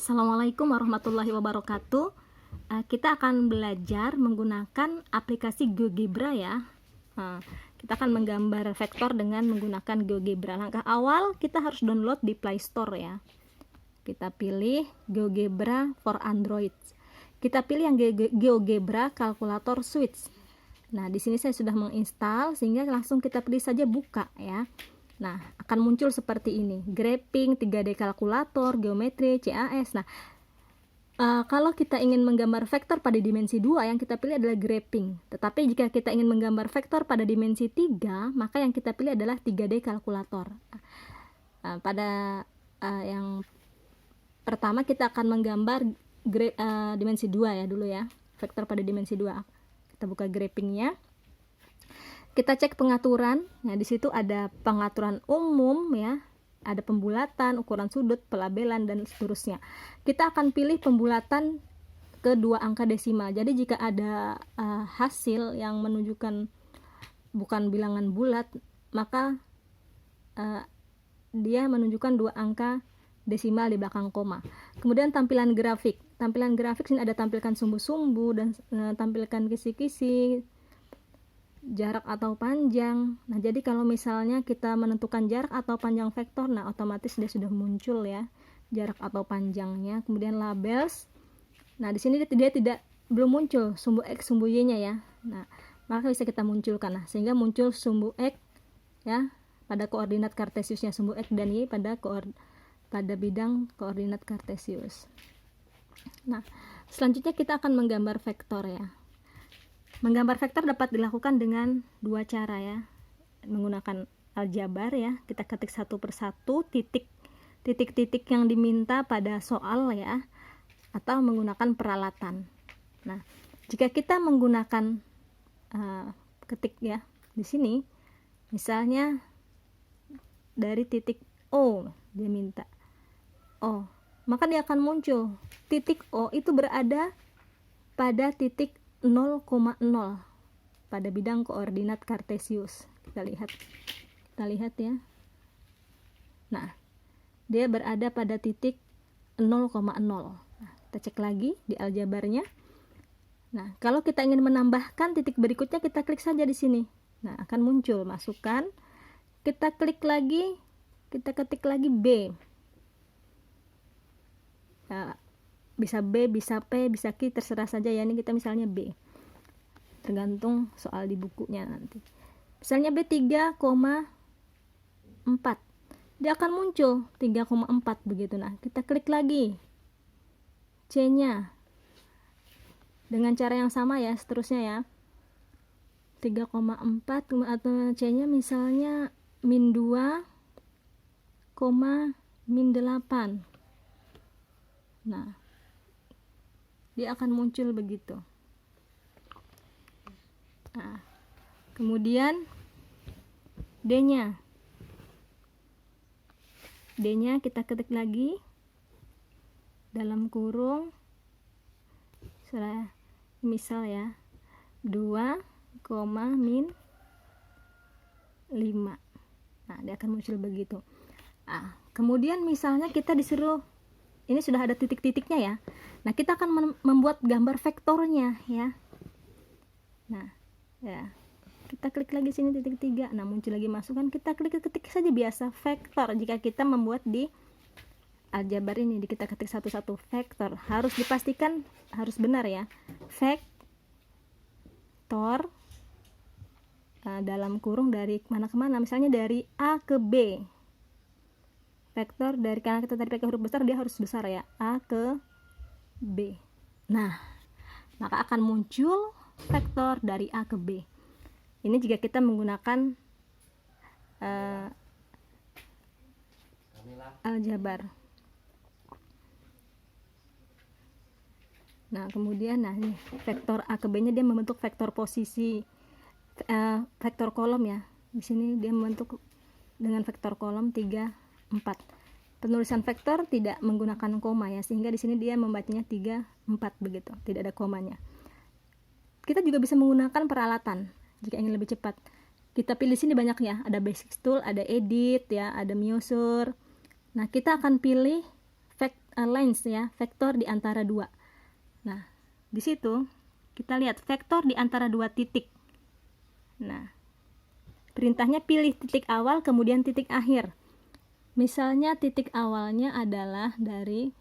Assalamualaikum warahmatullahi wabarakatuh. Kita akan belajar menggunakan aplikasi GeoGebra ya. Kita akan menggambar vektor dengan menggunakan GeoGebra. Langkah awal kita harus download di Play Store ya. Kita pilih GeoGebra for Android. Kita pilih yang GeoGebra Calculator Suite. Nah, di sini saya sudah menginstal sehingga langsung kita pilih saja buka ya. Nah, akan muncul seperti ini, graphing, 3D kalkulator, geometri, CAS. Nah, kalau kita ingin menggambar vektor pada dimensi 2, yang kita pilih adalah graphing. Tetapi jika kita ingin menggambar vektor pada dimensi 3, maka yang kita pilih adalah 3D kalkulator. Pada yang pertama kita akan menggambar dimensi 2 ya dulu ya, vektor pada dimensi 2. Kita buka graphingnya. Kita cek pengaturan. Nah, di situ ada pengaturan umum ya, ada pembulatan, ukuran sudut, pelabelan dan seterusnya. Kita akan pilih pembulatan ke 2 angka desimal. Jadi jika ada hasil yang menunjukkan bukan bilangan bulat, maka dia menunjukkan 2 angka desimal di belakang koma. Kemudian tampilan grafik. Tampilan grafik sini ada tampilkan sumbu-sumbu dan tampilkan kisi-kisi, jarak atau panjang. Nah, jadi kalau misalnya kita menentukan jarak atau panjang vektor, nah otomatis dia sudah muncul ya jarak atau panjangnya. Kemudian labels. Nah, di sini dia belum muncul sumbu x, sumbu y-nya ya. Nah, maka bisa kita munculkan. Nah, sehingga muncul sumbu x ya pada koordinat kartesiusnya, sumbu x dan y pada bidang koordinat kartesius. Nah, selanjutnya kita akan menggambar vektor ya. Menggambar vektor dapat dilakukan dengan 2 cara ya. Menggunakan aljabar ya, kita ketik satu persatu titik-titik yang diminta pada soal ya, atau menggunakan peralatan. Nah, jika kita menggunakan ketik ya di sini, misalnya dari titik O dia minta O, maka dia akan muncul titik O itu berada pada titik 0,0 pada bidang koordinat kartesius. Kita lihat ya. Nah, dia berada pada titik 0,0. Nah, kita cek lagi di aljabarnya. Nah, kalau kita ingin menambahkan titik berikutnya, kita klik saja di sini. Nah, akan muncul, masukkan. Kita klik lagi, kita ketik lagi B. Nah, bisa B, bisa P, bisa Q, terserah saja ya. Ini kita misalnya B, tergantung soal di bukunya nanti. Misalnya B 3,4, dia akan muncul 3,4 begitu. Nah, kita klik lagi C nya dengan cara yang sama ya, seterusnya ya. 3,4 atau C nya misalnya min 2, min 8. Nah, dia akan muncul begitu. Nah, kemudian D-nya kita ketik lagi dalam kurung, misal ya 2, min 5. Nah, dia akan muncul begitu. Kemudian misalnya kita disuruh, ini sudah ada titik-titiknya ya. Nah, kita akan membuat gambar vektornya ya. Nah, ya. Kita klik lagi sini titik 3. Nah, muncul lagi masukan. Kita ketik saja biasa vektor. Jika kita membuat di aljabar ini, kita ketik satu-satu vektor. Harus dipastikan harus benar ya. Vektor dalam kurung dari mana ke mana. Misalnya dari A ke B. Vektor dari, karena kita tadi pakai huruf besar, dia harus besar ya, A ke B. Nah, maka akan muncul vektor dari A ke B. Ini jika kita menggunakan aljabar. Nah, kemudian ini vektor A ke B nya dia membentuk vektor posisi, vektor kolom ya. Di sini dia membentuk dengan vektor kolom 3, 4. Penulisan vektor tidak menggunakan koma ya, sehingga di sini dia membacanya 3, 4 begitu, tidak ada komanya. Kita juga bisa menggunakan peralatan jika ingin lebih cepat. Kita pilih sini banyak ya, ada basic tool, ada edit ya, ada measure. Nah, kita akan pilih length ya, vektor di antara dua. Nah, di situ kita lihat vektor di antara dua titik. Nah, perintahnya pilih titik awal kemudian titik akhir. Misalnya titik awalnya adalah dari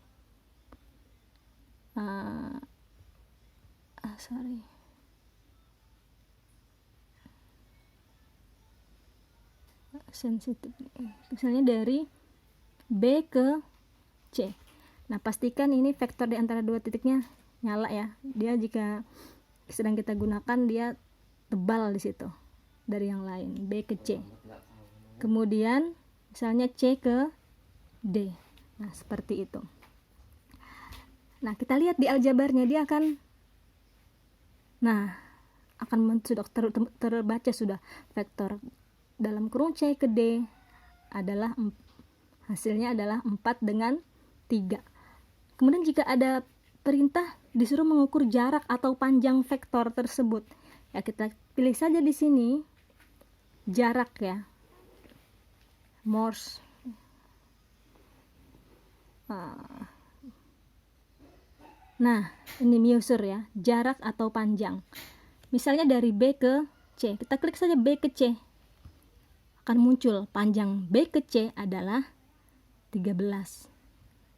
sensitif. Misalnya dari B ke C. Nah, pastikan ini vektor di antara dua titiknya nyala ya. Dia jika sedang kita gunakan dia tebal di situ dari yang lain, B ke C. Kemudian misalnya C ke D. Nah, seperti itu. Nah, kita lihat di aljabarnya dia akan sudah terbaca sudah vektor dalam kurung C ke D adalah hasilnya adalah 4 dengan 3. Kemudian jika ada perintah disuruh mengukur jarak atau panjang vektor tersebut, ya kita pilih saja di sini jarak ya, Morse. Nah, ini measure ya, jarak atau panjang. Misalnya dari B ke C, kita klik saja B ke C. Akan muncul panjang B ke C adalah 13.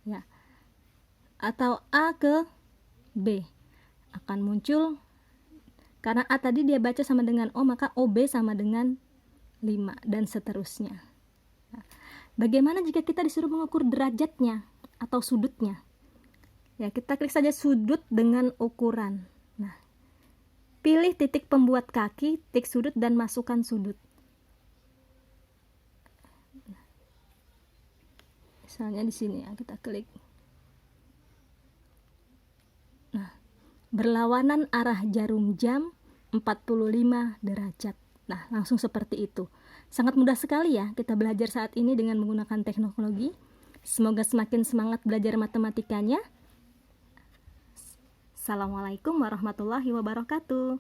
Ya. Atau A ke B akan muncul, karena A tadi dia baca sama dengan O, maka OB sama dengan 5 dan seterusnya. Nah, bagaimana jika kita disuruh mengukur derajatnya atau sudutnya? Ya, kita klik saja sudut dengan ukuran. Nah, pilih titik pembuat kaki, titik sudut dan masukkan sudut. Misalnya di sini ya, kita klik. Nah, berlawanan arah jarum jam 45 derajat. Nah, langsung seperti itu. Sangat mudah sekali ya kita belajar saat ini dengan menggunakan teknologi. Semoga semakin semangat belajar matematikanya. Assalamualaikum warahmatullahi wabarakatuh.